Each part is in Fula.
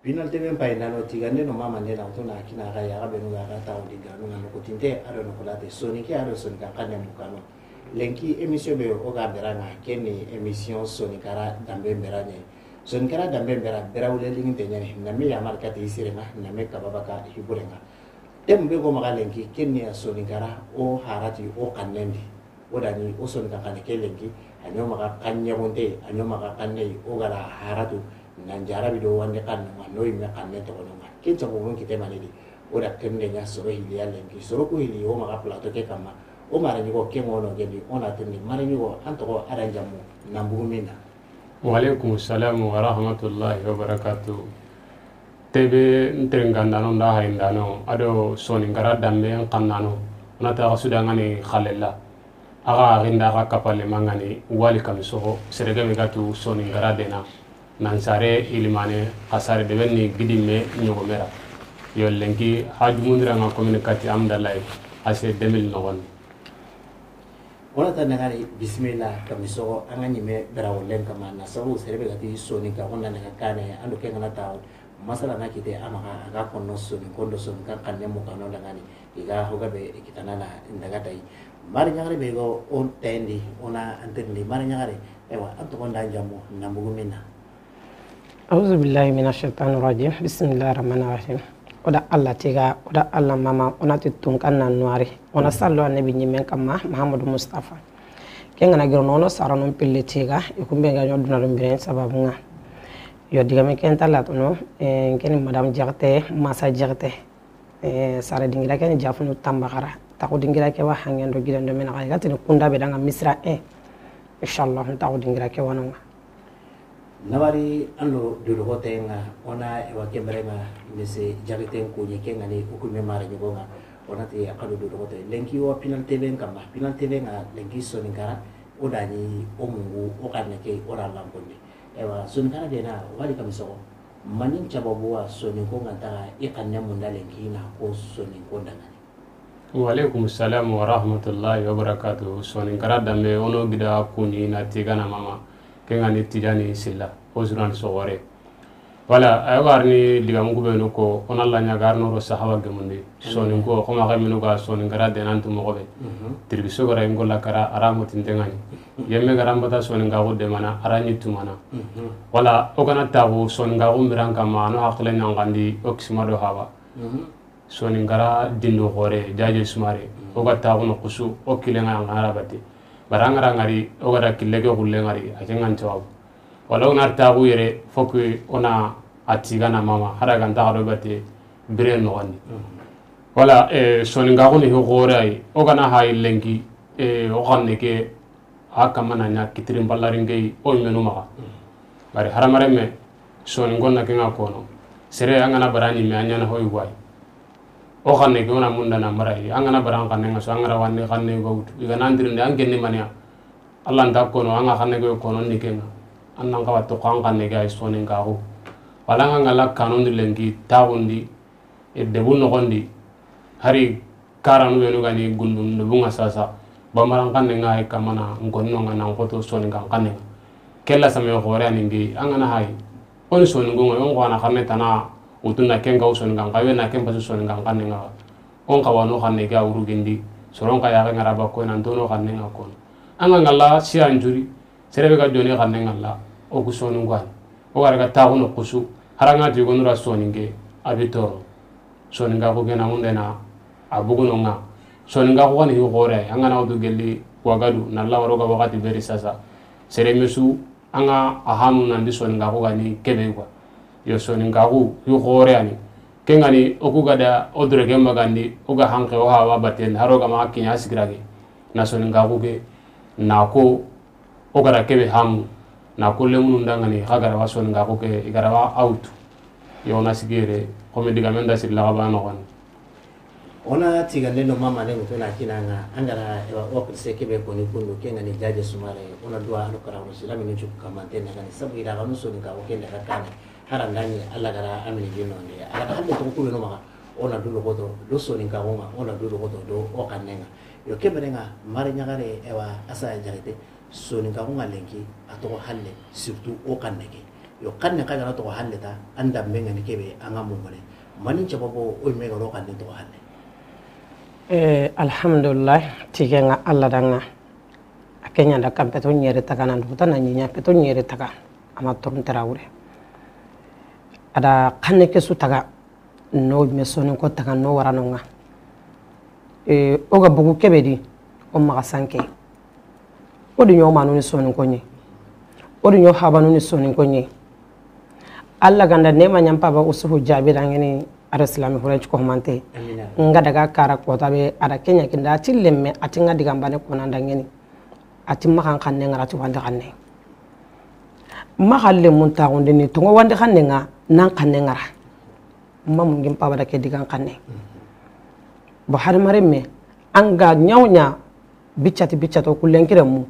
penalty ben payna no tigande no mama ne na to na kina ga ya ga benu ga ta o diga no ngano ko tinte aro no kolate soni ke aro soni ka kanya mukano lenki emission be o ga berana keni emission soni kara dambe berane soni kara dambe bera wule lingi tenyane na me ya marka te isirena na me kababa ka hiburenga tembe go maga lenki keni ya soni kara o harati o kanendi o dani o soni ka kane ke lenki anyo maga kanya wonte anyo maga kanne o gara haratu nanjara bido wande kan no ime kan ne to no ma kinta ko ngi te manidi ora kende nya soro hili yalla ngi soro ko hili o ma plato ke kama o mara ni ko ke ngono gendi ona tindi mara ni ko anto ko aranja mo nambu mina wa alaikum assalam wa rahmatullahi wa barakatuh tebe ntenganda no nda hainda no ado soni ngara dambe kannano ona ta suda ngani khalela aga rinda ga kapale mangani wali kam so serega me gatu soni ngara dena nansare ilimane kasare de benni gidime nyogomera yo lenki hajumundira nga communicati amdalay ase 2000 nogon wala tan ngari bismillah kamiso angani me berawo len kama na sabu serebe gati soni ka wonna nga kane ando ke ngana taw masala na kite amaka aga konno soni kondo soni ka kanne mo kano ngani iga hoga be kitana na ndaga tay mari nyagare be go on tendi ona antendi mari nyagare ewa anto konda jammo nambugumina أعوذ بالله من الشيطان الرجيم بسم الله الرحمن الرحيم ودا الله تيغا ودا الله ماما وناتي تونكنا نواري ونصلي على النبي نيمن كما محمد مصطفى كينغنا غيرونو سارانو بيلي تيغا يكون بيغا يودنا رمبرين سبابنا yo digame ken talatono ken madame jarte masa jarte sara dingira ken jafunu tambakara tako dingira ke wa hangendo gidando men ga gatini kunda be danga misra inshallah tako dingira ke wananga nawari ando dulu hotenga ona ewa kembrema mese jagiten ko nyeke ngani ukume mara nyogonga ona te akado dulu hote lenki wa penalty ben kamba penalty ben nga lenki sonikara odani omungu okaneke ora lamponde ewa sonikara dena wali kamiso manin chababuwa soniko ngata ikannya munda lenki na ko soniko ndangani wa alaikum assalam wa rahmatullahi wa barakatuh sonikara dambe ono gida kuni na tigana mama kengani tijani silla ozuran sogore wala ayogarni digamugo be no ko onalla nya garno ro sahaba gemundi sonin ko ko ma gamino ga sonin gara denantu mo gobe tirbiso gara ngola kara aramo tindengani yemme garamba ta sonin ga godde mana aranyi tumana wala o kana tawo sonin ga umran kama no hakle nyangandi oksimado hawa sonin gara dindo gore jaje sumare o ga tawo no kusu o kilenga ngara bati barangara ngari o gara kilege gulle ngari ajengan tawab wala onar tagu yere fokki ona atigana mama haraga ndaro bate bire nogani wala soninga goni ho gorai o gana hay lengi o ganne ke akamana nya kitrim ballaringe o menu maga bari haramare me soningonna kenga kono sere angana barani me anyana hoy way o ganne ke ona munda na marai angana barang kanne ngaso angara wanne kanne go igana ndirinde angenne mania Allah nda kono anga kanne go kono nikenga annan ka wato kan kan ne ga sonin ka ho walanga ngala kanon di lengi tawundi e debu no gondi hari karanu wenu gani gundum no bunga sasa bamaran kan ne ngai kamana ngonno ngana ngoto sonin kan kan ne kella same hore aningi angana hay on sonin gongo on wana kan ne tana utuna kenga sonin kan ka wena ken pasu sonin kan kan ne nga on ka wano kan ne ga urugindi soron ka ya ga ngaraba ko nan dono kan ne ngakon anga ngala si anjuri serebe ga joni kan ne ngala o ku sonu ngwan o warga taawno kusu haranga ti gonura soninge abitoro soninga ko gena mundena abuguno nga soninga ko ni gore anga na odu gelli wagadu na lawro ga wakati beri sasa sere mesu anga ahamu nandi soninga ko gani kebe kwa yo soninga ko gore ani kengani o ku gada odre ge magandi o ga hanke o hawa baten haroga ma kinya sigrage na soninga ko ge na ko o gara kebe hamu na kulle munu ndangani khagara wason nga ko ke igara wa out yo na sigere ko me diga menda silla ba no kon ona tigande no mama ne mutuna kinanga angara wa ko se kebe ko ni kundu kenga ni jaje sumare ona dua anu kara musila min ju kamante na kan sabu ida kanu so ni ka ko kenda ka kan harandani alla gara amini jino ne ala hande to ko no maka ona dulo goto do so ni ka ko ma ona dulo goto do o kanenga yo kebe nga mari nyagare ewa asa jarete soni ka ko ngalenki ato halle surtout o kaneke yo kanne ka gana to halleta anda menga ni kebe anga mo mane manin chababo o mega ro kanne to halle alhamdulillah tigenga alla danga akenya da kampeto nyere taka nan buta na nyinya peto nyere taka ama torun tarawure ada kanne ke su taka no me sonin ko taka no warano nga oga bugu kebedi o maga sanke odi nyo manu ni sonin ko nyi odi nyo habanu ni sonin ko nyi alla ganda ne ma nyampa ba usuhu jabi dangeni ada islami huranci ko mante nga daga kara ko tabe ada kenya kinda tillemme atinga digambane ko nan dangeni atimma kan kanne ngara to wande kanne mahalle mun ta wonde ni to wande kanne nga nan kanne ngara mam ngim pa bada ke digan kanne bo har maremme anga nyawnya biccato kullenkire mu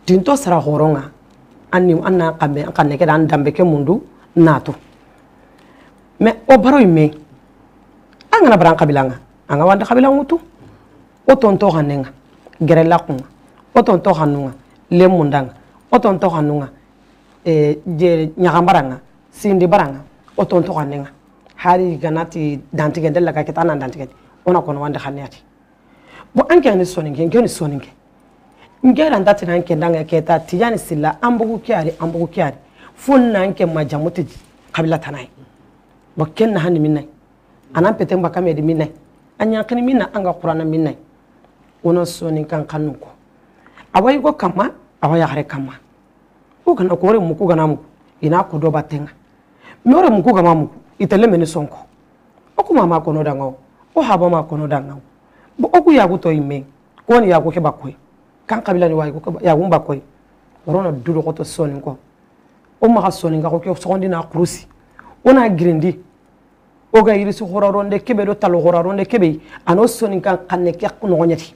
tinto sara horonga anni anna kambe kanne ke dan dambe ke mundu nato me o baro me angana baran kabilanga anga wanda kabilangu tu o tonto hanenga gerela kunga o tonto hanunga lemundanga o tonto hanunga je nyagambaranga sindi baranga o tonto hanenga hari ganati dantige della ka ketana dantige ona kono wanda khaniati bo anke ani soninge ngeni soninge ngera ndati nanke ndanga keta tijani silla ambugu kiari funna anke majamuti kabila tanai bo kenna hani minnai anan peten ba kamedi minnai anya kini minna anga qur'ana minnai wono sonin kan kanuko awai go kama awai hare kama o kana ko re muku gana muku ina ko do batenga mere muku gama muku itele meni sonko o kuma ma kono dango o haba ma kono dango bo o ku ya ku to imme ko ni ya ku ke bakwe kan kabila ni wai ko ya gumba koy rona dudo ko to sonin ko o ma sonin ga ko ke sondi na krusi ona grindi o ga yiri su horaronde kebe do talo horaronde kebe ano sonin kan kanne ke ko no nyati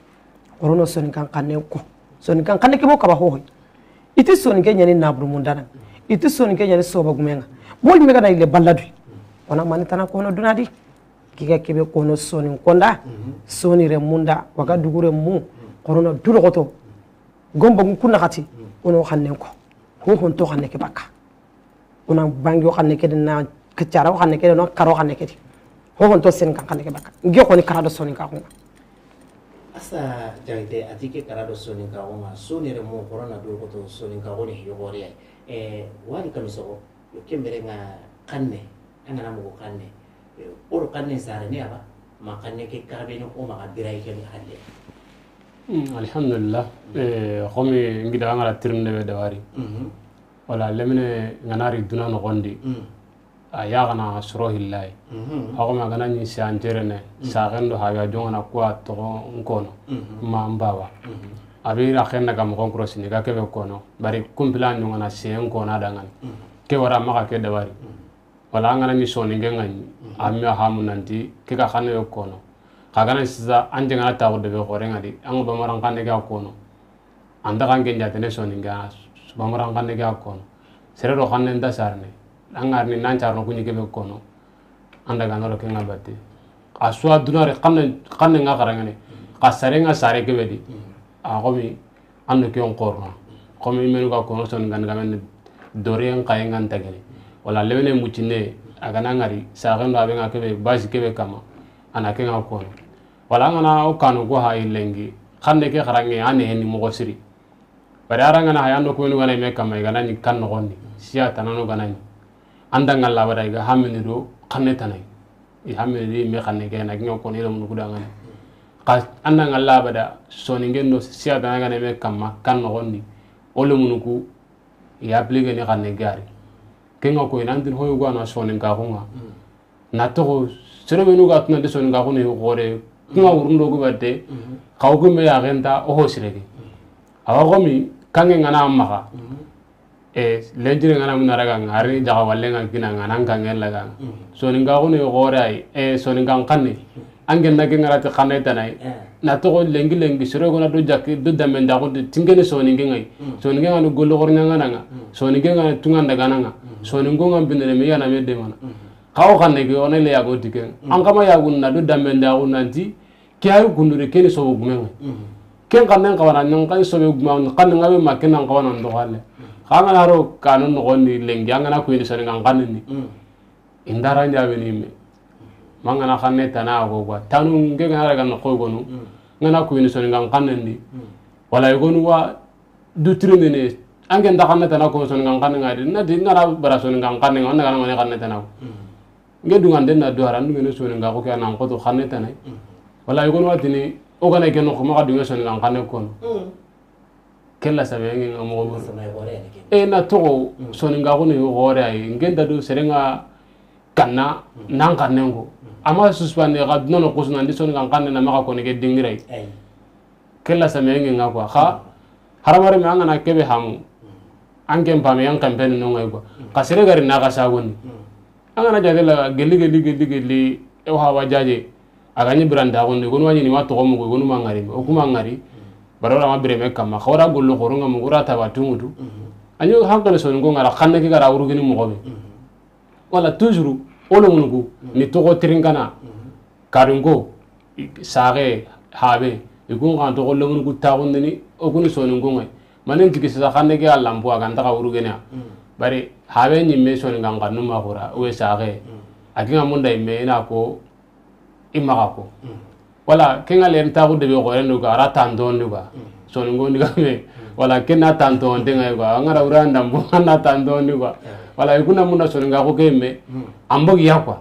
rono sonin kan kanne ko sonin kan kanne ke bo ka ba ho iti sonin ke nyani nabru mundana iti sonin ke nyani soba gumenga bol mi ga na ile balladu ona man tana ko no dunadi kiga kebe ko no sonin konda sonire munda waga dugure mu rono dudo ko to gomba kunna khati ono xanne ko ho hon to xanne ke bakka ona bangi o xanne ke na kaccara o xanne ke no karo xanne ke ho hon to sen kan xanne ke bakka ngi ko ni karado sonin ka ko asa jaite atike karado sonin ka ko sonire mo corona do ko to sonin ka ko ni yo gore wali kamiso yo kembere nga kanne angana mo kanne oro kanne sare ne aba ma kanne ke karbe no o ma dirai ke ni halle alhamdulillah khomi ngida ngara tirnde be dawari wala lemine nganari duna no gondi aya gana suro hillahi hawma gana ni sanjerene sagendo haga jongana kwa to ngono mambawa abi ra khenna gam gon cross ni ga kebe kono bari kumpilan ngana sen kono dangan ke wara maka ke dawari wala ngana ni soni ngani amya hamunanti ke ka khane yo kono kagana sisa anje ngana tawo de be gore ngadi ango bamaran kande ga kono anda kan gen jatene soni nga bamaran kande ga kono sere ro khanne nda sarne angar ni nan charno kunyi ke be kono anda ga ngoro ke ngabati aswa dunare khanne nga karangane ka sare nga sare ke bedi a gomi ando ke on korno komi menu ga kono soni ngan gamen dore en kay ngan tagene wala lewene mucine aga nangari sa gando abe nga ke be basi ke be kama ana ke nga kono wala ngana o kanu go ha ilengi khande ke kharange ane ni mo siri bare aranga na hayando ko ngana me kama igana ni kan no gonni siya tanano ganani anda ngalla bara iga hamini do khanne tanai i hamini me khanne ke na ngi ko ni lo mu gudangani ka anda ngalla bada soni ngendo siya tananga ne me kama kan no gonni o lo munuku i applique ni khanne gari ke nga ko ina ndin hoyo go na soni ka hunga na to sere menu ga tuna de soni ka hunu gore kuma urundo go bade kaw go me ya genda o ho sirege awa gomi kange ngana maka lenjire ngana munaraga ngari jaga wallenga kina ngana kange laga soni ka hunu gore ai soni kan kanne angen na ngara te kanne tanai na to go lengi sere go na do jakki do damen da go tingene soni ngai soni ngana no gollo gornya ngana soni ngana tunga daga nanga soni ngo ngam binere me yana me de mana kaw kanne ke onele ya go tiken an kama ya gunna do damen da go nanti kiaru gundure keni so gumenga ken kanne kawana nang kan so gumenga kan ngabe ma ken nang kawana ndo halle khanga ro kanun no gonni lengi angana ko ni soni ngan kanni indara njabe ni me mangana khanne tana go gwa tanu nge ngara ga no ko gonu ngana ko ni soni ngan kanni wala gonu wa du trine ne angen da khanne tana ko soni ngan kanni ngadi na di ngara bara soni ngan kanni ngana ngana ngane khanne tana nge du ngande na do haran nge no soni ngan ko kana ko to khanne tana wala gonu wa dini o kana ke no ko ma du nge soni ngan kanni ko kella sabe nge ngamo na to soni ngan ko ni gore ay nge da do serenga kanna nan kannengo ama suspende ga nono kusna ndi soni kan kanne na maka ko ne ke dingirai kella samengi ngakwa kha haramare me angana kebe hamu ankem pame yang campaign no ngai ko kasere gari na ka sagoni angana jade la geli e ha wajaje agani branda ko ne gon wani ni wato ko mo gon mangari o kuma ngari barora ma breme kama khawra gollo khoronga mo gura ta watumudu anyo hankale soni ngo ngara kanne ki gara urugini mo gobe wala toujours olongu ni togo trinkana karingo sare habe igun kan to olongu ku tawundini okuni sonungu ngai manen tiki sa khande ke alambo aga ndaka urugena bare habe ni me soni nganga numa khura we sare akinga munda me na ko imaka ko wala kenga len tagu de be ko ren ga ratan don duga sonungu ndiga me wala kenna tanto ndenga ko ngara uranda mbo na tanto ndiga wala ikuna munda soninga ko kemme ambogi yakwa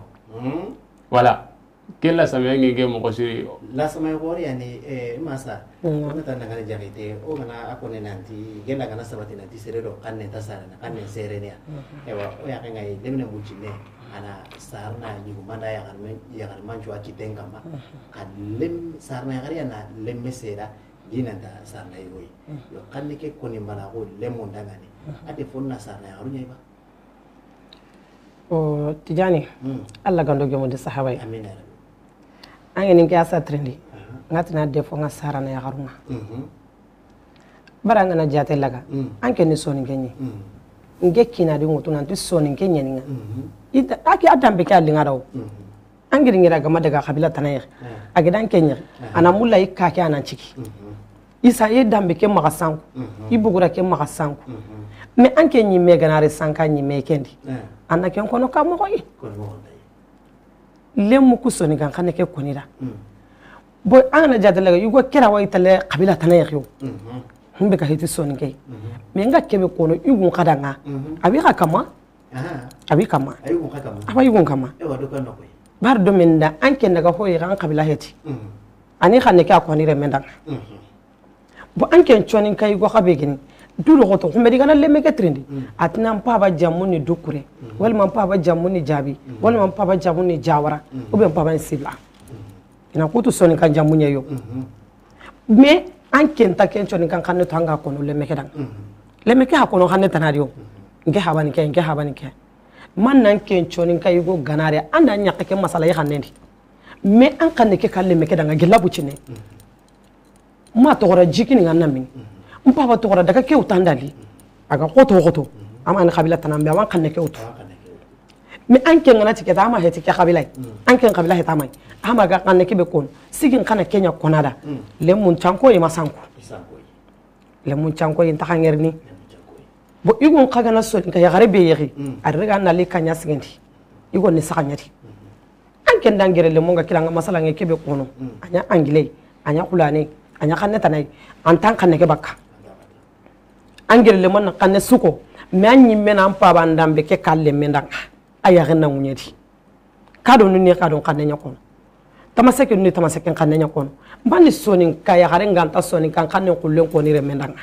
wala kella samengi ge mo ko siri la samay gori yani masa ko ta ngana jarite o ngana akone nanti gela kana sabati nanti serero kanne tasara na kanne serenia ewa o ya ngai demne bucine ana sarna ni ko manda ya kan manju akitenga ma kalem sarna ya gari ana lemme sera dinanta sarna yoy yo kanne ke koni mala ko lemon dangani ate fonna sarna ya runya ba o tijani Allah gando gemo de sahabai amin angeni ke asa trendi ngatina defo nga sarana ya haruna bara ngana jate laga anke ni soni kenye nge kina di ngutu nanti soni kenye ninga ita aki adambe ke alinga daw angiri ngira gama daga kabila tanay agidan kenya ana mulla ikka ke anan ciki isa ye dambe ke magasanku ibugura ke magasanku me anke nyi me ganare sanka nyi me kendi anake kono ka mo koy lemu ku soni kan khane ke konira boy ana jadala yugo kira wa itale kabila tanay yo humbe ka hiti soni ke me nga kebe kono yugo kadanga abi ka kama abi kama aba yugo kama e wado kan nokoy bar do menda anke daga hoyi ran kabila heti ani khane ke akonire menda bo anke chonin kay go khabe gini dulu goto humbe digana lemme ke trendi atna mpaba jamuni dukure wal man paba jamuni jabi wal man paba jamuni jawara o be paba sibla ina kutu soni kan jamunya yo me anke nta ken choni kan kanne tanga kono lemme ke dang lemme ke hakono hanne tanario nge habani ke man nan ken choni kay go ganare anda nyaka ke masala ya hannendi me an kanne ke kalle me ke danga gelabu chine ma to gora jikini nganna min mpaba to gora daga ke utandali aga goto ama an kabila tanambe awan kanne ke utu me anke ngana tike ta ama heti ke kabila anke kabila heta mai ama ga kanne ke be kon sigin kana kenya konada le mun chanko e masanko le mun chanko yin tahangerni bo igon kaga na so ka ya garebe yegi arga na le kanya sigendi igon ni sakanyati anke ndangere le monga kilanga masala nge ke be kono anya angile anya kulane anya kanne tanai antan kanne ke bakka angere le mon kanne suko me anyi mena ampa bandambe ke kalle mendanga aya gena munyedi kado nuni kado kanne nyakon tamaseke nuni tamaseke kanne nyakon mbani soni kaya garenga anta soni kan kanne kullen ko ni remendanga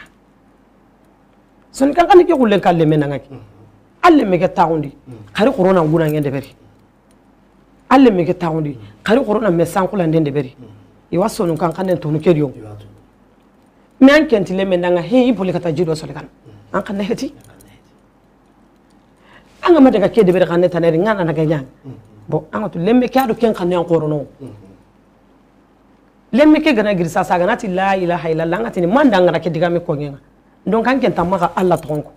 soni kan kanne ke kullen kalle mendanga ki alle mege tawundi kari corona nguna ngende beri alle mege tawundi kari corona mesan kula ndende beri iwa soni kan kanne tonu kediyo me an kentile mendanga he ibole kata jido solikan an kan heti anga ma daga kede bere kanne tanere ngana naga nyang bo anga to lemme kado ken kanne an qorono lemme ke gana girsa saga nati la ilaha illallah ngati ni manda ngara ke diga me ko ngenga donc kan ken tamaka Allah tonko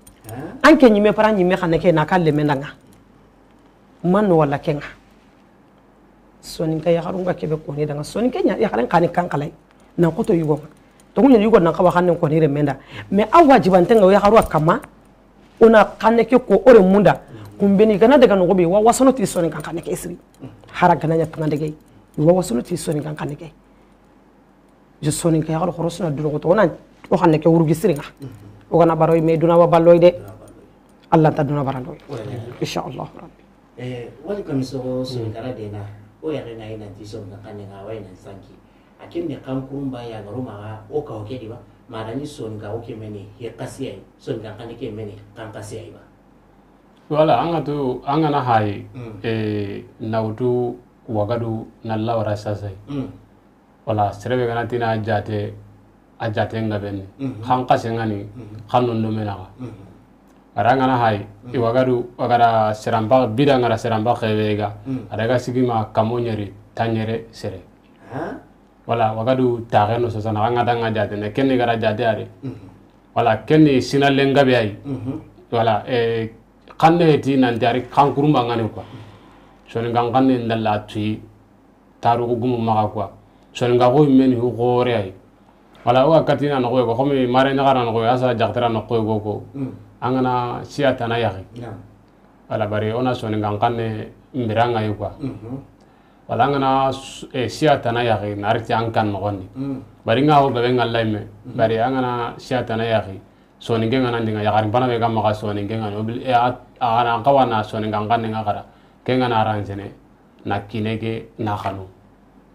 an ken nyime para nyime kanne ke na kalle mendanga man wala kenga sonin kay harunga kebe ko ni danga sonin kenya ya kan kan kalai na ko to yugo to ngunya yugo nan kawa hannen ko ni remenda me awajiban tanga ya haruwa kama ona kanne ke ko ore munda kumbeni gana daga no gobe wa wasono ti soni kan kanne ke isri hara gana nya tanga dege wa wasono ti soni kan kanne ke je soni ke yaro khorosna duro ko to ona o kanne ke wurgi sringa o gana baroy me duna wa balloy de Allah ta duna barandoy insha Allah rabbi wali kam so soni kala de na o ya rena ina ti soni kan kanne ga wa ina sanki akin ne kan kurumba ya garuma o ka o ke diba marani son ga oke meni ya kasiyai son ga kan ke meni kan kasiyai ba wala anga na hai nautu wagadu na lawara sasai wala serebe gana tina ajate ngabenni kan kasengani kanun do menaga aranga na hai wagada seramba bida ngara seramba khewega adaga sigima kamonyeri tanyere sere wala wagadu taageno sasana anga danga jate ne kenni gara jate ari wala kenni sinalenga be ay wala kanne ti nan dari kankurumba ngane quoi soni kanne ndalla tui taru gumu maga quoi soni ngago meni ho gore ay wala o katina no ko mi mare ngara no ko asa jaktara no ko go angana siata na yaki wala bari ona soni kanne mbiranga ay quoi wala ngana siata na yaki narti ankan no gonni bari ngaho be ngalla me bari angana siata na yaki soni ngenga nandinga yakarin bana be gamma ka soni ngenga no ana kawana soni ngangan ngakara kenga na aranjene na kinege na khanu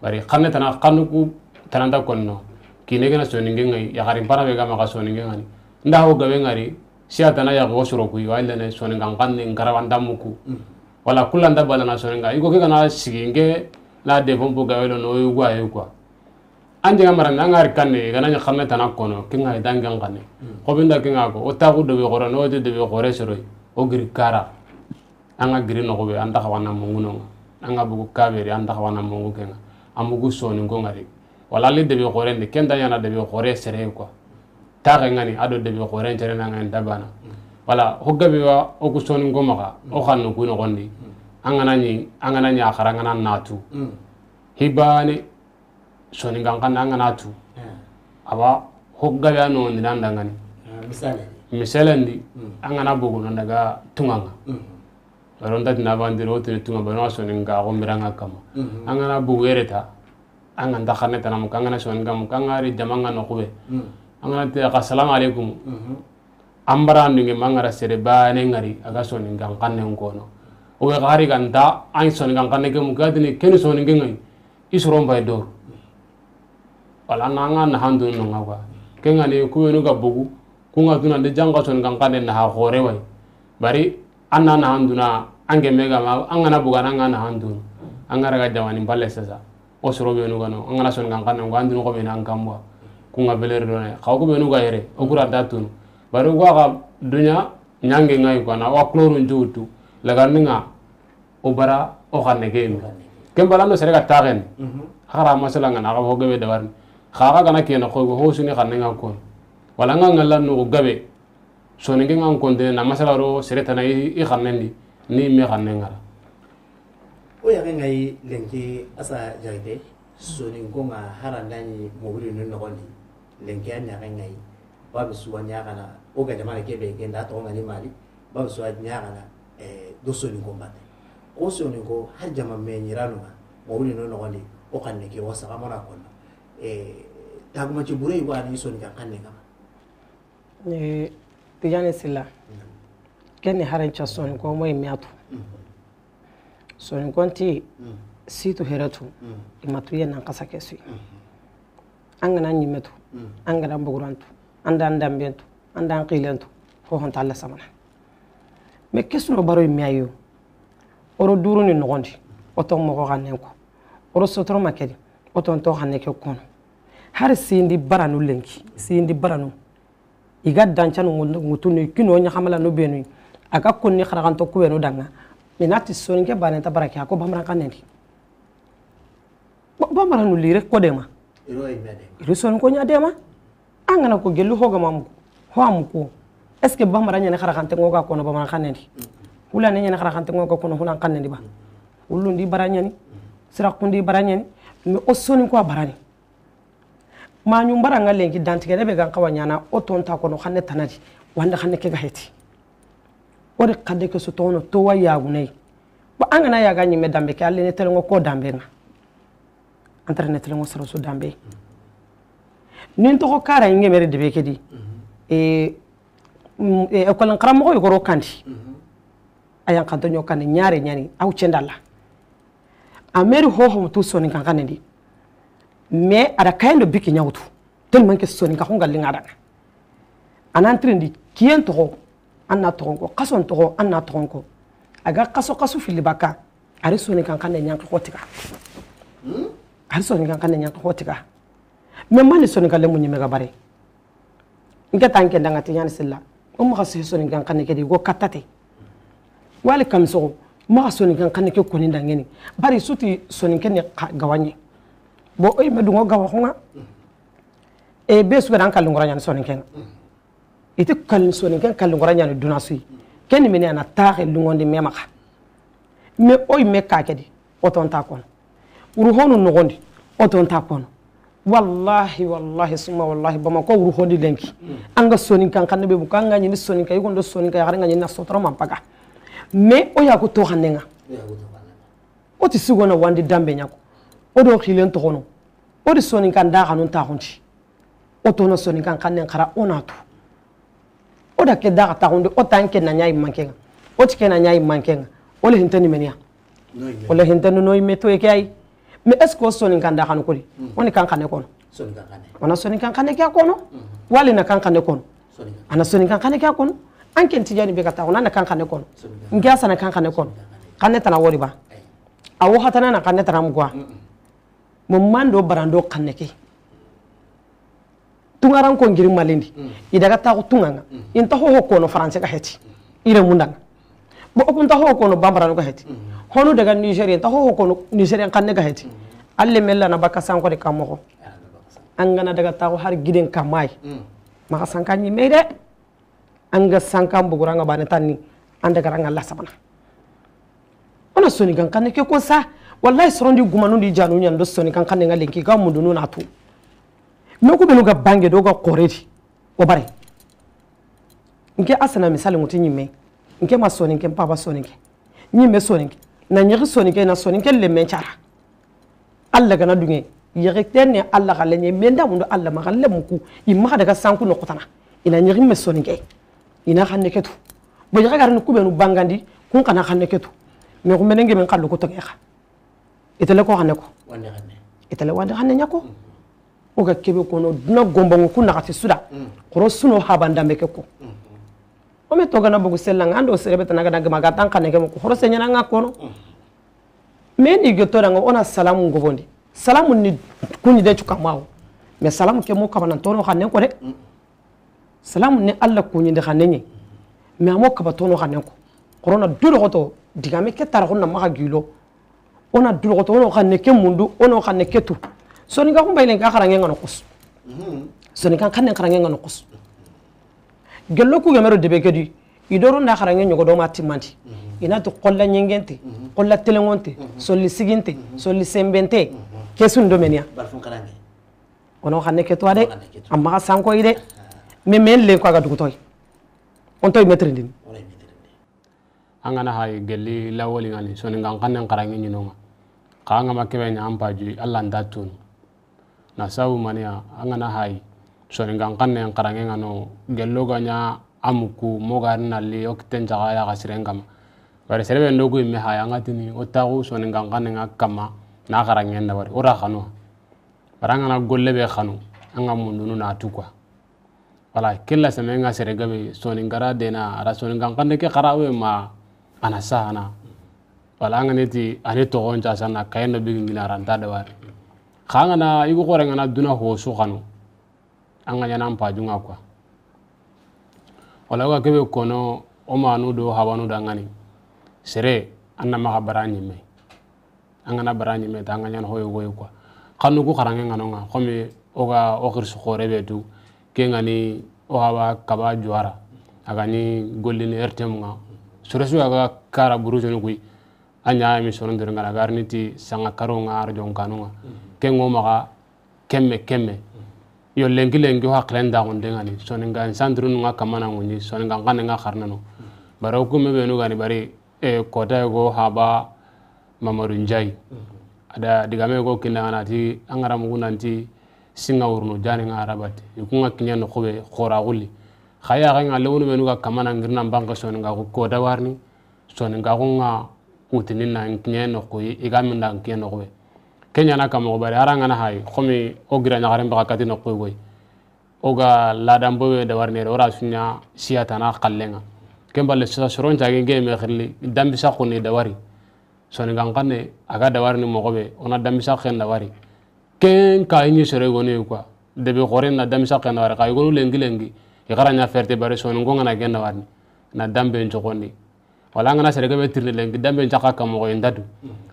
bari khanne tana khanuku tananda konno kinege na soni ngenga yakarin bana be gamma ka soni ngenga ni ndaho gabe ngari siata na yako suro ku wala ne soni ngangan ngarawanda muku wala kulanda bala na soni ngai ko kana siginge la de bombo gawelo no yugwa yugwa anje ngamara nangari kanne gananya khanne tana kono kinga dangan kanne ko binda kinga ko o tagu do be goro no de be gore soro o giri kara anga giri no ko be anda kawana munguno anga bugu kaberi anda kawana mungu kenga amugu soni ngongari wala le de be gore ne kenda yana de be gore sere ko taga ngani ado de be gore tere nanga ndabana wala hoggabe wa o ku soni ngomaka o khanno ku no gondi anga nani akara ngana natu hibane soni ngankan anga natu aba hoggabe ano ndanda ngani misalendi anga na bugu no daga tunganga baronda dina bandiro te tunga bano soni ngago miranga kama anga na bugu ereta anga ndakhane tanam kanga na soni ngam kanga ri jamanga no kuwe anga te assalamu alaikum ambara ndinge mangara sere bane ngari aga soni ngankan ne ngono o we gari ganda ay soni ngankan ne gemu gadini ken soni ngengai isrom bay do wala nanga na handu no ngawa kenga ne kuwe no ga bugu kunga tuna de janga soni ngankan ne na hore way bari anna na handuna ange mega ma angana buga nanga na handu angara ga jawani balle sasa o soro be no gano angana soni ngankan ne ngandu ko be na ngamwa kunga beler do ne xaw ko be no ga yere o kura datun bari ko ga dunya nyange ngai ko na wa kloru njutu laga ninga o bara o xanne game kembala no serega tagen xara masala ngana ga ho gabe dawarni xaga gana ke na ko ho suni xanne nga ko wala nga ngala no gabe soni ngenga ko de na masala ro sereta na i xannendi ni me xanne ngara o ya ngai lenki asa jaide soni ngonga harandani mobili no no gondi lenki anya ngai babu suwa nyagana o ga jamana kebe genda to ngani mali babu suwa nyagana do soni ngombate ko soni ngo har jama me nyirano ma mobili no no gondi o kanne ke wasa kamara kono taguma ci bure wa ni soni kan kanne kama tijane sila kenni haran cha soni ko moy miatu soni konti situ heratu imatu yana kasa kesu angana nyimetu angana bugurantu andan dambentu andan qilentu ho hon talla samana me kesuno baro miayo oro duru ni nogondi oton mo ko gannen ko oro sotoro makedi oton to hanne ke kono har sindi baranu lenki sindi baranu iga dancanu ngutuni kino nya hamala no benu aga konni kharagan to kubeno danga minati soninke baneta baraki ko bamran kanendi bamran lire ko dema iro sonin ko nya dema angana ko gelu hoga mamu ho amuko est ce que bamara nya ne kharagan te ngoga ko no bamran kanendi hula ne nya ne kharagan te ngoga ko no hunan kanendi ba ulundi baranya ni sirakundi baranya ni me o sonin ko barani ma nyum baranga lenki dantige ne be gan kawanya na o ton ta ko no khanne tanadi wanda khanne ke ga heti o de kade ke sotono to wa yagunai ba an gana yaga nyime dambe ke alle ne telengo ko dambe nga antara ne telengo saro so dambe nin to ko kara inge mere de be kedi e ko lan karamo ko ro kandi ayan kanto nyoka ne nyaare nyani aw cendalla ameri ho to soni kan kanedi mais ada kayndo biki nyawtu tellement que soni ka hongal linga daga anan trindi kien to anna to ko kason to anna to ko aga kaso fili baka ari soni kan kanne nyanka hotika ari soni kan kanne nyanka hotika mais mani soni kan le munyi mega bare nge tanke ndanga tinyani silla umma khasi soni kan kanne kedi go katate wali kam so ma soni kan kanne ke koni ndangeni bari suti soni kan gawanye bo oy medungo gawa khonga e besu ga dan kalungora nyani soni kan ite kalin soni kan kalungora nyani dunasui kenni meni ana taxe lungondi memaka me oy me kakedi oton ta kono uruhonu nogondi oton ta kono wallahi summa wallahi bama ko uruhoni lenki anga soni kan kan be bukanga ni soni kan yugo soni kan haranga ni na sotro mampaga me oya ko to hanenga oti sigona wandi dambe nyako odo khilen to kono odi soni kan da kanun ta honti otono soni kan kan nen khara onatu oda ke da ta hunde o tanke na nyai mankenga o tike na nyai mankenga o le hintani menia o le hintani no meto e kai me esko soni kan da kanu ko oni kan kan ko soni kan kan ona soni kan kan ke ko no wali na kan kan ko ana soni kan kan ke ko anken tijani be kata ona na kan kan ko ngia sana kan kan ko kan ne tana wori ba awo hatana na kan ne tana mugwa mo mando barando kan ne ke tungaran ko ngiri malindi idaga ta ko tunganga inta ho ko no france ka heti ire mundanga bo okunta ho ko no bambara no ka heti hono daga nigeria ta ho ko no nigeria kan ne ka heti alle mella na baka san ko de kamo angana daga ta ko har giden kamai maka sanka ni mede anga sanka buguranga bane tanni anda garanga la sabana ona soni kan kan ke ko sa wallahi sorondi gumanu di janu nyan do soni kan kan nga lenki ga mundu no na tu me ko benu ga bange do ga koredi o bare nke asana misali mutin yimme nke ma soni nke papa soni nke nyimme soni nke na nyiri soni nke na soni nke le menchara alla gana dunge yegtene alla gale nye menda mundu alla ma gale muku imma daga sanku no kotana ina nyiri me soni nke ina xanne ketu bo jaga garnu ku benu bangandi kun kana xanne ketu me ko menenge men kallu ko to gexa itele ko xanne ko wande xanne itele wande xanne nyako o ga kebe ko no dina gomba ku nakati suda koro suno habanda meke ko o me to gana bugu selanga ando serebe tanaga daga maga tan xanne ke ko horo senyana nga ko no me ni goto danga ona salamu ngobondi salamu ni kunyi de chuka mawo me salamu ke mo kabana tono xanne ko de salamu ni alla kunyi de xanne ni me amo kaba tono xanne ko corona duro goto digame ke tar ko na maga gilo ona duro goto ono xanne ke mundu ono xanne ke tu soni ga kumba ilen ka xarange ngano kus soni kan xanne xarange ngano kus gello ku gamero debe kedi idoro na xarange nyogo do mati manti ina to qolla nyengente qolla telengonte solli siginte solli sembente kesun do menia barfon xarange ono xanne ke to ade amma sanko ide me men len ko ga dugutoy on toy metrindin angana hay gelli lawoli ngani soni ngan kanen qarangi nyinonga kanga makebe nya ampaju alla ndatun na sabu mania angana hay soni ngan kanen qarangi ngano gello ganya amuku mogarna li okten jaga ya gasirengam bare serebe ndogo me hay angatini otagu soni ngan kanen akama na qarangi nda bare ora khano barangana golle be khano anga mundunu na tukwa wala killa semenga seregabe soni ngara dena ara soni ngan kanne ke qarawe ma ana sana wala nganeti ane to gonja sana kayno bigi ngina ranta da war khanga na igu gore ngana duna ho su khanu anga nyana mpa junga kwa wala ga kebe kono o manu do hawanu da ngani sere anna ma barani me anga na barani me tanga nyana hoyo goyo kwa khanu ku kharange ngano nga khomi oga o khirsu khore betu ke ngani o hawa kaba juara agani gollini ertem nga suresu aga kara burujo ngui anya mi sonon der ngara garniti sanga karo ngar jon kanunga kengo maga kemme yo lengi ho aklen da gonde ngani soninga sandru nga kamana nguni soninga ngane nga kharnano bara hukume be no gani bari kota go haba Mamadou Ndiaye ada digame go kinna anati angara mugu nanti singa urno jani nga arabati ikunga kinya no khobe khora gulli khaya ga nga lewnu menu ga kamana ngirna mbanga soni nga ko da warni soni nga nga utinin na kinya no ko igami nda kinya no khobe kenya na kamo bari haranga na hay khomi o gira nya garam ba kati no ko goy oga ladam bobe da warni ora sunya siyata na kallenga kembal sa soron jage ngeme khirli dambi sa khoni da wari soni nga kanne aga da warni mo gobe ona dambi sa khen da wari ken ka ni sere gone quoi debe khore na dambi sa khen da wari kay gonu lengi igaranya ferte bare soni ngo ngana genna warni na dambe njogoni wala ngana sere be tirni lengi dambe njaka kam mo indadu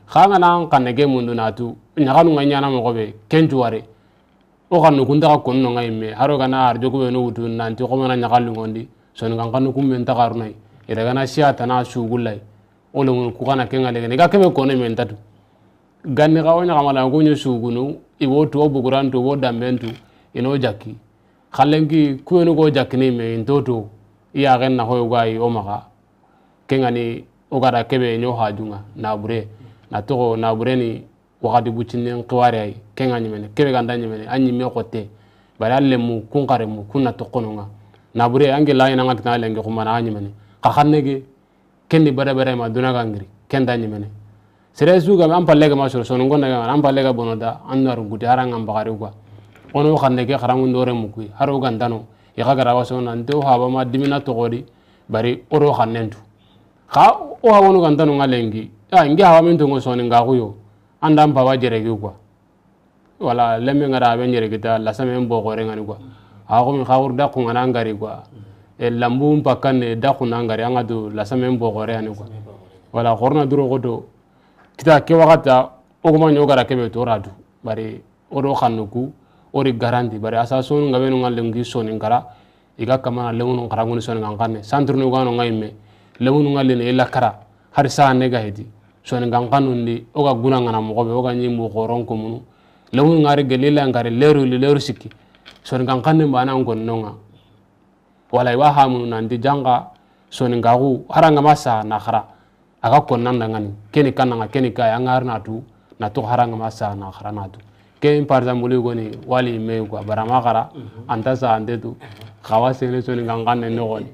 khanga na kanne ge mundu na tu nyaganu nganya na mo gobe kenju wari o kanu kunda ka konno ngai me haro kana arjo ko no wutu nanti ko mana nyakalu ngondi soni kan kanu kum men takarnai ida kana siata na sugulai o lo ku kana kenga le ga kebe kono men tatu ganni ka wonya kamala ko nyu sugunu i wotu obugurantu wo dambentu ino jaki khalengi ku eno go jakni me intoto iya genna hoyo gai o maka kenga ni o gara kebe nyo hajunga na bure na to na bure ni wakati bucinin qiwari ay kenga nyimene kebe ganda nyimene anyi me khote bari alle mu kun kare mu kunna to kononga na bure ange la ina ngakna lenge kuma na nyimene ka khannege kendi bare bare ma duna gangri kenda nyimene sere suga am palle ma so no ngona am palle ga bonoda annaru gudi haranga mbagari kwa ono khannege kharangu ndore mu kui haro gandano ya ga gara waso nan to haba ma dimina to godi bari oro khannentu kha o ha wono gandano ngalengi ya ngi hawa min to ngo so ni ngakuyo andam baba jere gi quoi wala lemme ngara be jere kita la same mbo gore ngani quoi ha ko min khawur da ko ngana ngari quoi e lambu mpakane da ko ngari anga do la same mbo gore ani quoi wala khorna duro godo kita ke wakata o ko man yogara kebe to radu bari odo khanuku ori garanti bari asaso ngabe no ngalle ngi soni ngara iga kama lewunu ngara ngoni soni ngane centre no gano ngayme lewunu ngalle ne ila kara har sa ne ga hedi soni gankanundi oga guna ngana mo be oga nyimu khoron ko munu lewunu ngari gelila ngari leru sikki soni gankanne bana ngon nonga wala wa hamu nandi janga soni ngagu haranga masa na khara aga konnanda ngani keni kananga keni kay angarna tu na to haranga masa na khara na tu ken par exemple goni wali me ko barama khara anta sa ande tu khawase ne soni gankanne no goni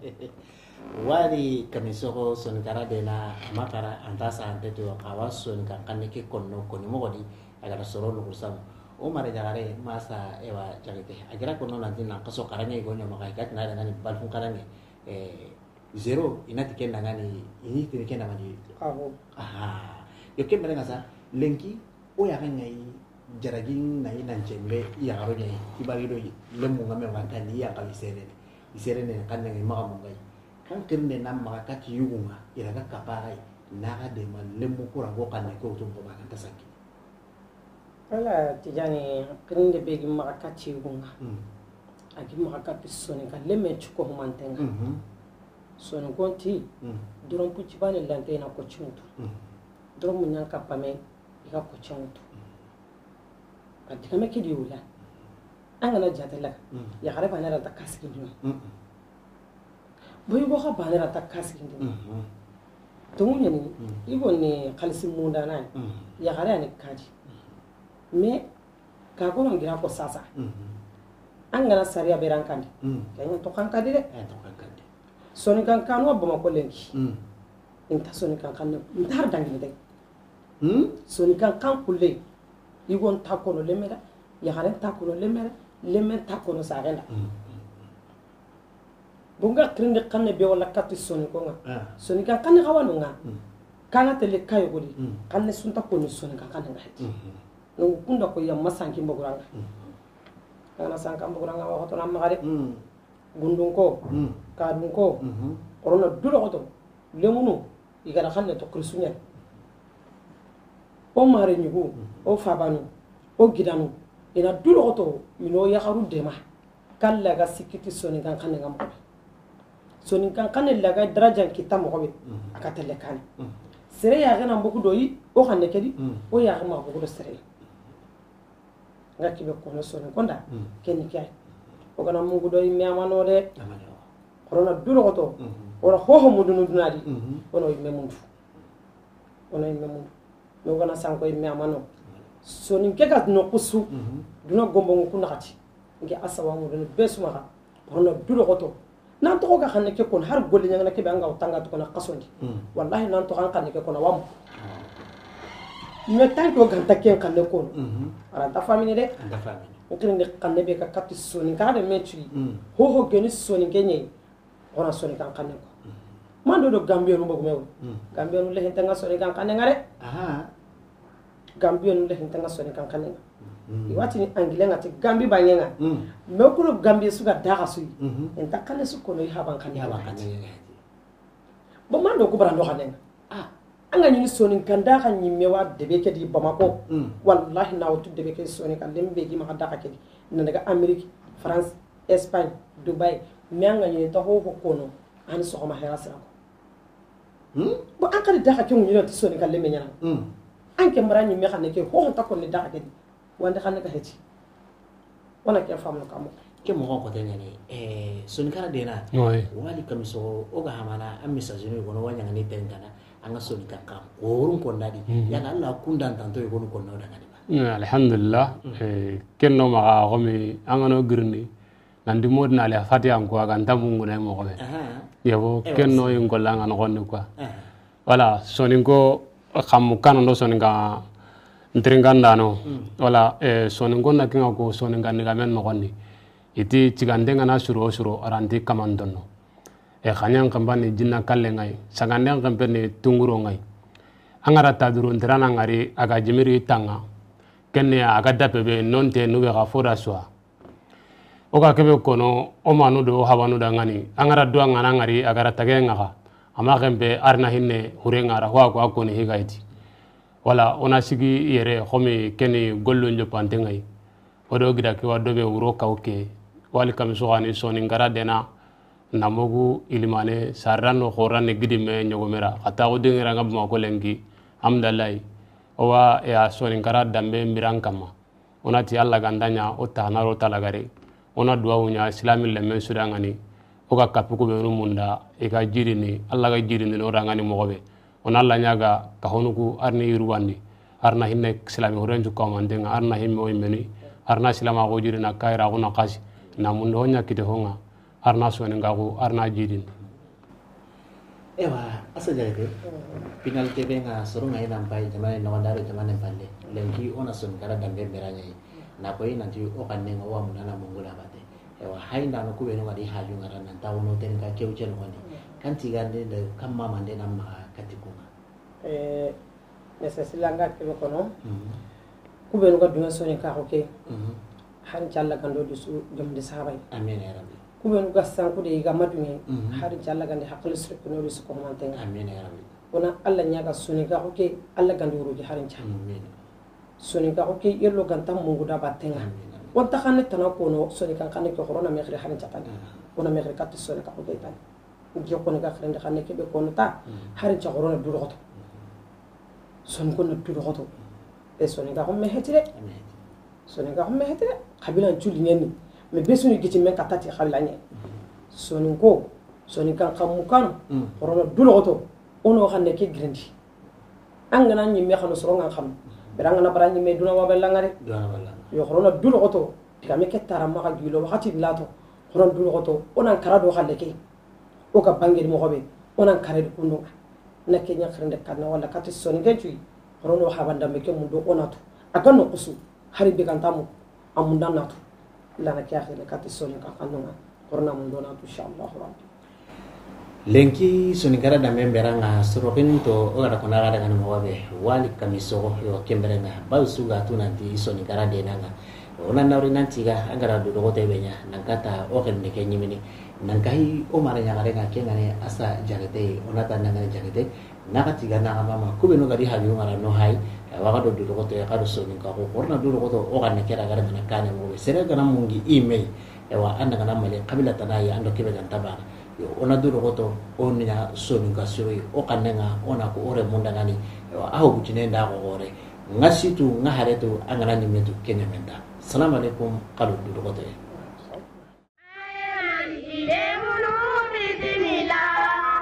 wari kamisoko soni kara dena makara antasa ante to kawa soni kanne ke konno koni mogodi agara soro lo kursam o mare jagare masa ewa jagete agira konno nanti na kaso karanya gonyo makai kat na ngani balfun karanya zero inati kenda ngani ini tini kenda mani aha yo ke mere ngasa lenki o ya ngai jaragin na ina jembe ya garo nyai ibagi do lemu ngame ngantani ya kalisere ne kan ngai maga kan kirne nam maka kati yugunga iraga kaparai naga de malemu kura go kan ko to ko maka tasaki ala tijani kirinde begi maka kati yugunga agi maka kati soni kan lemme chuko humantenga soni gonti doron puci bane lante na ko chuntu doron munyan kapame iga ko chuntu adika me kidi wula angana jatela ya gare bana ra takasiki dum boy go khaba ne rata kasiki ndin to munya ni ibo ni khalisi munda na ya gare ni kaji me ka ko ngira ko sasa angana sariya beran kandi kaynya to kan kadi de to kan kadi soni kan kanwa bama ko lenki inta soni kan kan ntar dangi de soni kan kan kulle igon takono lemera ya gare takono lemera lemen takono sagenda bunga krinde kanne be wala katti soni ko nga soni kan kanne kawanu nga kana tele kayo godi kanne sunta ko ni soni kan kanne ngati no kunda ko ya masanki mboguranga kana sanka mboguranga wa hoto nam magare gundun ko kadun ko korona duro hoto lemunu igara kanne to krisunya o mare nyugo o fabanu o gidanu ina duro hoto ino ya haru dema kala ga sikiti soni kan kanne ngam soni kan kanne laga darajan kita mo ko be akatele kan sere ya gana mboku doyi o xande kedi o ya ma ko do sere ngaki be ko no soni konda kenni kay o gana mboku doyi mi amano de corona duro ko to ora ho mudunu dunadi ono imme mundu ono imme mundu no gana sanko imme amano sonin ke gat no kusu duna gombo ngku nakati nge asawa mudunu besuma ka hono dulo goto nan to ga xanne ke kon har golli nyanga ke be anga tanga to kona qasondi wallahi nan to kan xanne ke kona wam me tan ko ganta ken xanne kon ara ta famine de anda famine ngir ngi xanne be ka katti sonin ka de metri ho geni sonin ke nyei ona sonin kan xanne ko mando do gambia no mbogu mew gambia no le hen tanga sonin kan xanne ngare gambia no le hen tanga sonin kan xanne iwati ni angile ngati gambi banyenga me ko gambia suga daga suyi en takale su ko no haban kan ba mando ko brando xanne anga ni sonin kan da kan ni mewa debe ke di bamako wallahi na wutu debe ke sonin kan lembe gi ma daga ke na daga amerique france espagne dubai me anga ni to ho ko no an so ma hera sira ko bo an ka daga ke ni to sonin kan lembe nyana an ke mara ni me xanne ke ho ta ko ni daga ke wanda xanne ka heti wana ke famu kamo ke mo ko tanya ni sonin kara dena wali kamiso o ga hamana am message ni gono wanya ni tengana anga sonin kan kam orun ko ndadi ya Allah kundan tanto e gono ko no daga ni alhamdulillah kenno ma gomi angano girni nandi modna le fati am ko aga ndamungu na mo gobe yabo kenno yin ko langa no gonni quoi wala sonin ko xam kan ndo sonin ga ntringanda no wala sonin ko nakinga ko sonin ga ni ga men no gonni iti cigande ngana suro aranti kamandonno khanyang kambani jinna kalle ngai sagande kambeni tunguro ngai angara taduro ndirana ngari aga jimiri tanga kenne aga dapebe nonte nube ga fora soa oga kebe kono o manu do habanu da ngani angara do ngana ngari agara tage ngaga ama gembe arna hinne hure ngara ho ko akoni higaiti wala ona sigi yere khomi keni gollo njopante ngai odo gida ke wadobe wuro kawke wali kam sogani soni ngara dena namogu ilimane sarrano khorane gidime nyogomera kata o dingira ngam ko lengi amdalai owa ya soni ngara dambe mirankama onati alla gandanya o tanaro talagare ona duawunya islamil lemme sudangani oga kapuko be rumunda e ga jirini alla ga jirini no rangani mogobe ona alla nyaga ka honuku arni irwandi arna hinne islami horenju ko mandenga arna himme o imeni arna islama go jirina kaira guna qasi namundo nya kite honga arna soni ngago arna jirin ewa asa jare pinal tebe nga soro ngai nampai jamane no ndaro jamane palle lengi ona son kara dambe beranya na koy nanti o kanne ngo wa munana mungula bate ewa hainda no kubeno ngadi haju ngara nan taw no ten ka kewchen woni kan tigande de kamma mande namma katikuma nesesilanga kebe kono kubeno ga dunga soni ka hoke har jalla gando dusu jomde sahabay amin ya rabbi kubenu gassan kude ga madunge har jalla gande hakle sirkuno dusu ko mantenga amin ya rabbi ona alla nyaga soni ga hoke alla gando ruji harin cha amin soni ga hoke yello ganta mungu da batenga wonta xanne tana ko no soni kan xanne ko horona me xire harin cha tan ona me xire kat soni ka hoke tan ngi ko ne ga xire xanne ke be ko no ta harin cha horona du roto son ko no du roto e soni ga homme hetire soni ga homme hetire kabila julli ngeni me besuni giti men katati khabila nye soni ko soni kan kamukan horono duloto ono xanne ke grindi angana nyi me xano soronga xam beranga na barani me duna wabella ngare yo horono duloto digame ke tarama ga gilo waxati lato horono duloto onan karado xalle ke o ka bangel mo xobe onan kare ko no na ke nya xrende kan wala kati soni ke cuy horono xabanda me ke mundo onato akano kusu hari be kan tamu amunda natu lana ke akhir kati soni ka kanonga korna mundo natu inshallah rabbi lenki soni gara da membera nga sorokin to o gara konara daga no wabe wali kamiso yo kembere nga ba suga tu nanti soni gara de nanga ona nawri nanti ga angara do ko tebenya nangkata o ken de kenyimini nangkai o mara nya gara nga kengane asa jagete ona tananga jagete naka tiga na mama kubeno gari habi ngara no hay waga do ko to ya kado soni ka ko korna do ko to o kan kera gara na kane mo sere gara mungi email e wa anda kana male kabila tanaya ando kebe kan tabara yo ona do ko to onya soni ka soi o kan nga ona ko ore munda ngani e wa aho butine nda ko ore ngasitu ngahare to angana ni metu kenya menda assalamu alaikum kado do ko to ile munu bismillah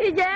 ije